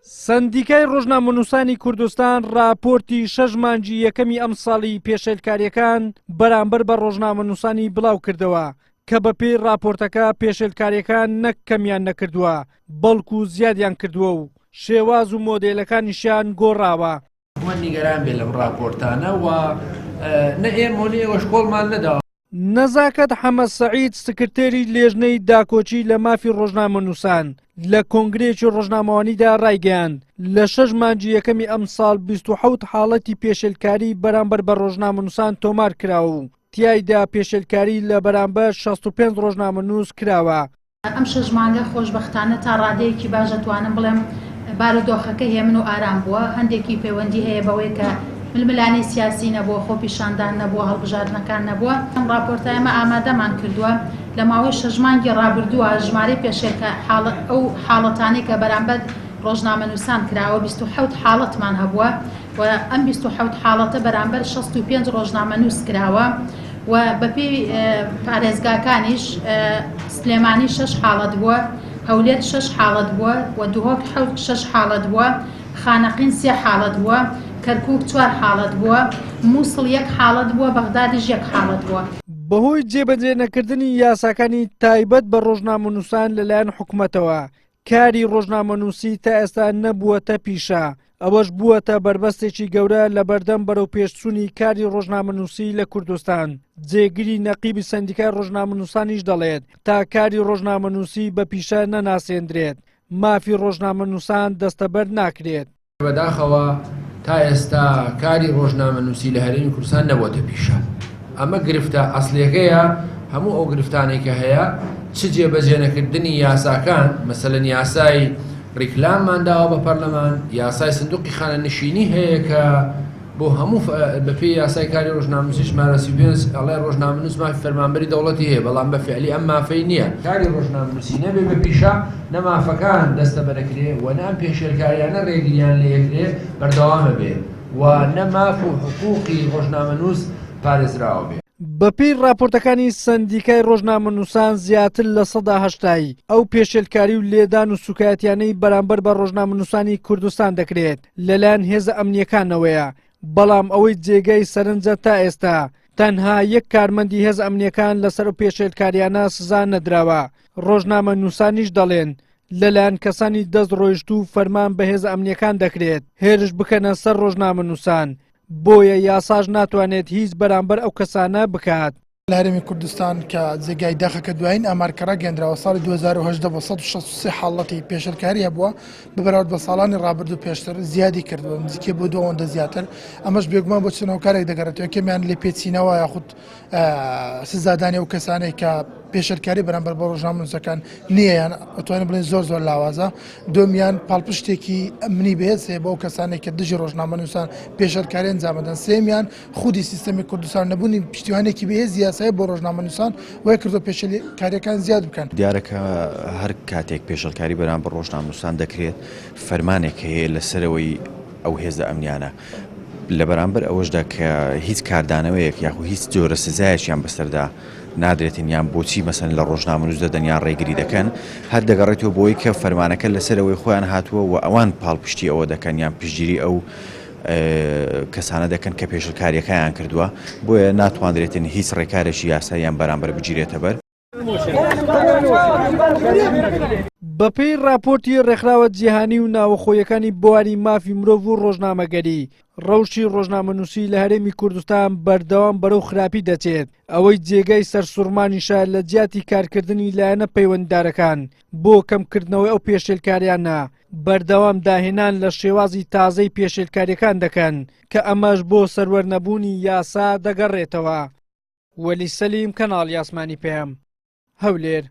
سندیکای ڕۆژنامەنووسانی کوردستان راپۆرتی 6 مانگی یەکەمی ئەم ساڵی پێشێلکاریەکان بەرامبەر بە ڕۆژنامەنووسانی بڵاو کردەوە کە بەپێی راپۆرتەکە پێشێلکاریەکان نەک کەمیان نەکردووە بەڵکو زیادیان کردووە و شێواز و مۆدێلەکانیشیان گۆڕاوە. من نیگەران بێ لەم راپۆرتانە و نە ئێمە و ئێوەش کۆڵمان نەداوە. نەزاکەت حەمەد سەعید سکرتێری لێژنەی داکۆچی لە مافی ڕۆژنامەنووسان لە کۆنگرێکی ڕۆژنامەوانیدا ڕایگەیاند لە 6 مانگی یەکەمی ئەم ساڵ 27 حاڵەتی پێشێلکاری بەرامبەر بە ڕۆژنامەنووسان تۆمار کراوە و تیایدا پێشێلکاری لە بەرامبەر 65 ڕۆژنامەنووس کراوە. ئەم 6 مانگە خۆشبەختانە تا ڕادەیەکی باش دەتوانم بڵێم بارودۆخەکە هێمن و ئارام بووە. هەندێکی پەیوەندی هەیە بەوەی کە ململانی سیاسی نەبووە، خۆپیشاندان نەبووە، هەڵبژاردنەکان نەبووە. ئەم راپۆرتە ئێمە ئامادەمان کردووە لە ماوەی 6 مانگی ڕابردووە ژمارەی پێشێلکە ئەو حاڵەتانی کە بەرامبەر ڕۆژنامەنووسان کراوە 27 حاڵەتمان هەبووە و ئەم 27 حاڵەتە بەرامبەر 65 ڕۆژنامەنووس کراوە و بەپێی پارێزگاکانیش سلێمانی 6 حاڵەت بووە، هەولێر 6 حاڵەت بووە و دوهۆک 6 حاڵەت بووە، خانەقین 3 حاڵەت بووە، کەرکووک 4 حاڵەت بووە، مووسڵ 1 حاڵەت بووە، بەغدادیش 1 حاڵەت بووە. بەهۆی جێبەجێ نەکردنی یاساکانی تایبەت بە ڕۆژنامەنووسان لەلایەن حکوومەتەوە کاری ڕۆژنامەنووسی تا ئێستا نەبووەتە پیشە. ئەوەش بووەتە بربەستێکی گەورە لە بەردەم بەرەو پێشچوونی کاری ڕۆژنامەنووسی لە کوردستان. جێگیری نەقیبی سەندیکای ڕۆژنامەنووسانیش دەڵێت تا کاری ڕۆژنامەنووسی بە پیشە نەناسێندرێت مافی ڕۆژنامەنووسان دەستەبەر ناکرێت. بەداخەوە تا ئێستا کاری ڕۆژنامەنووسی لە هەرێمی کوردستان نەبووەتە پیشە. ئەمە گرفتە ئەسلەکەیە هەموو ئەو گرفتانێک کە هەیە چ جێبەجێ نەکردنی یاساکان مەسەلەن یاسای ڕیکلاممان داوە بە پەرلەمان، یاسای سندوقی خانەنشینی هەیە کە بۆ هەموو بەپێی یاسای کاری ڕۆژنامەنووسی ژمارە 35 ئەڵێ ڕۆژنامەنووس مافی فەرمانبەری دەوڵەتی هەیە بەڵام بە فعلی ئەم مافەی نییە. کاری ڕۆژنامەنووسی نەبێ بە پیشە نە مافەکان دەستەبەرەکرێ و نە ئەم پێشێلکاریانە ڕێگریان لە یەکرێ بەردەوامە بێ و نە ماف و حقوقی ڕۆژنامەنووس پارێزراوە بێ. بەپێی راپۆرتەکانی سەندیکای ڕۆژنامەنووسان زیاتر لە 80 ئەو پێشێلکاری و لێدان و سوکایەتیانەی بەرامبەر بە ڕۆژنامەنووسانی کوردستان دەکرێت لەلایەن هێزە ئەمنیەکانەوەیە، بەڵام ئەوەی جێگەی سەرنجە تا ئێستا تەنها یەک کارمەندی هێز ئەمنیەکان لەسەر و پێشێلکاریانە سزا نەدراوە. ڕۆژنامەنووسانیش دەڵێن لەلایەن کەسانی دەست ڕۆیشت و فەرمان بە هێز ئەمنیەکان دەکرێت هێرش بکەنە سەر ڕۆژنامەنووسان، بۆیە یاساژ ناتوانێت هیچ بەرامبەر ئەو کەسانە بکات. لە هەرێمی کوردستان کە جێگای داخەکە دوایین ئامارکەرە گەندراوە ساڵی 2010 بە 163 حاڵەتی پێشێلکاری هەبووە بەراورد بە ساڵانی ڕابردوو پێشتر زیادی کردووە نزیکە بۆ 2 ئەوەندە زیاتر. ئەمەش بێگومان بۆ چنەوەکارێک دەگەڕێتەوە کەمیان لێ پێچینەوە یاخود سزادانی ئەو کەسانێک کە پێشێلکاری بەرامبەر بە ڕۆژنامەنووسەکان نییەیان ئەتوانین بڵێن زۆر لاوازە. دومیان پاڵپشتێکی ئەمنی بەهێز هەیە بۆ ئەو کەسانێک کە دژی ڕۆژنامەنووسان پێشێلکاری ئەنجامەدەن. سێمیان خودی سیستەمی کوردستان نەبوونی پشتیوانێکی بەهێز یاسایی بۆ ڕۆژنامەنووسان وای کردو پێشێلکاریەکان زیاد بکەن. دیارەکە هەر کاتێک پێشێلکاری بەرامبەر ڕۆژنامەنووسان دەکرێت فەرمانێک هەیە لەسەرەوەی ئەو هێزە ئەمنیانە لە بەرامبەر ئەوەشدا کە هیچ کاردانەوەیەک یاخو هیچ جۆرە سزایەکیان بەسەردا نادرێتین یان بۆچی مەسەن لە ڕۆژنامەنووس دەدەنیان ڕێگری دەکەن هەر دەگەڕێتەوە بۆی کە فەرمانەکە لەسەرەوەی خۆیان هاتووە و ئەوان پاڵپشتی ئەوە دەکەن یان پشتگیری ئەو کەسانە دەکەن کە پێشێلکاریەکەیان کردووە، بۆیە ناتوانرێتن هیچ ڕێکارێکی یاساییان بەرامبەر بگیرێتە بەر. بەپێی راپۆرتی ڕێکخراوە جیهانی و ناوەخۆیەکانی بواری مافی مرۆڤ و ڕۆژنامەگەری ڕەوشی ڕۆژنامەنووسی لە هەرێمی کوردستان بەردەوام بەرەو خراپی دەچێت. ئەوەی جێگەی سەرسوڕمانیشە لە جیاتی کارکردنی لایەنە پەیوەنددارەکان بۆ کەمکردنەوەی ئەو پێشێلکاریانە بەردەوام داهێنان لە شێوازی تازەی پێشێلکاریەکان دەکەن کە ئەمەش بۆ سەروەرنەبوونی یاسا دەگەڕێتەوە. وەلی سەلیم، کەناڵی ئاسمانی پێم، هەولێر.